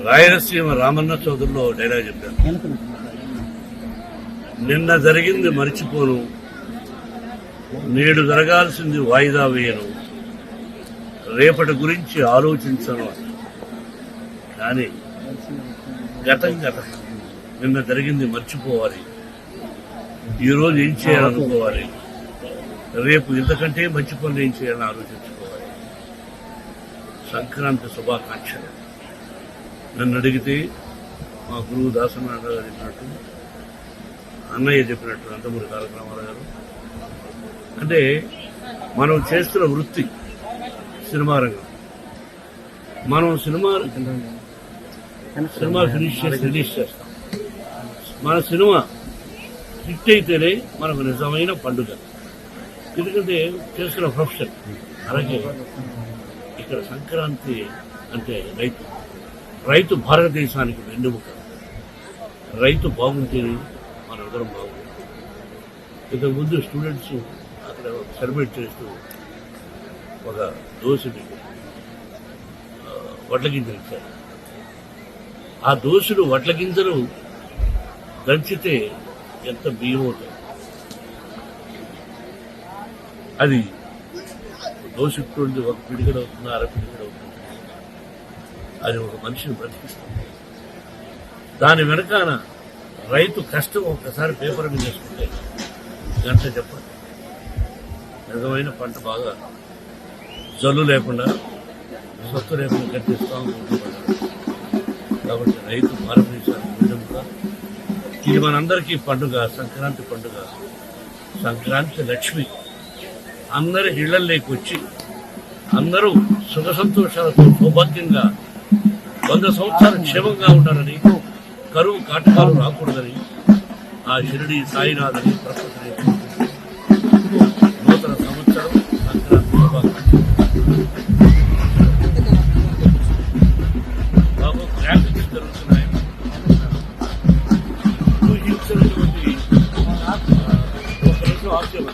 Rayalaseema Ramanna చౌదరిలో dialogue చెప్పాను. నిన్న జరిగింది మరిచిపోను, నేడు జరగాల్సింది వాయిదా వేయను, రేపటి గురించి ఆలోచించను. కానీ గతం గతం, నిన్న జరిగింది మర్చిపోవాలి, ఈరోజు ఏం చేయాలనుకోవాలి, రేపు ఇంతకంటే మంచి పనులు ఏం చేయాలని ఆలోచించుకోవాలి. సంక్రాంతి శుభాకాంక్షలు. నన్ను అడిగితే మా గురువు దాసనారాయణ గారు చెప్పినట్టు, అన్నయ్య చెప్పినట్టు, నందమూరి తారక రామారావు గారు, అంటే మనం చేస్తున్న వృత్తి సినిమా రంగం. మనం సినిమా ఫినిష్ చేసి రిలీజ్ చేస్తాం. మన సినిమా హిట్ అయితేనే మనకు నిజమైన పండుగ. ఎందుకంటే చేస్తున్న ప్రొఫెషన్. అలాగే ఇక్కడ సంక్రాంతి అంటే రైతు భారతదేశానికి వెన్నెముక. రైతు బాగుంటేనే మన అందరం బాగుంటుంది. ఇంతకుముందు స్టూడెంట్స్ అక్కడ సెలబ్రేట్ చేస్తూ ఒక దోశని వడ్ల గింజలు ఇచ్చారు. ఆ దోశలు వడ్ల గింజలు దంచితే ఎంత బియ్యం అవుతుంది. అది దోశ ఇస్తుంది, ఒక పిడిగడ అవుతుంది, అర పిడిగడ అవుతుంది. అది ఒక మనిషిని బ్రతికిస్తుంది. దాని వెనకాన రైతు కష్టం ఒక్కసారి పేపర్ మీద వేసుకుంటే గంట చెప్పండి, నిజమైన పంట బాగా జల్లు లేకుండా, సత్తు లేకుండా కట్టిస్తా ఉంటుంది. కాబట్టి రైతు భారతదేశానికి వెన్నెముక. ఇది మనందరికీ పండుగ, సంక్రాంతి పండుగ. సంక్రాంతి లక్ష్మి అందరి ఇళ్లలోకి వచ్చి అందరూ సుఖ సంతోషాలతో సౌభాగ్యంగా 100 సంవత్సరాలు క్షేమంగా ఉండాలని, కరువు కాటకాలు రాకూడదని ఆ షిరిడి సాయినాథని ప్రకృతిని నూతన సంవత్సరం సంక్రాంతి శుభాకాంక్షలు. బాబు గ్రాఫిక్స్ జరుగుతున్నాయి. హింసినటువంటి ఒక రోజు ఆప్షన్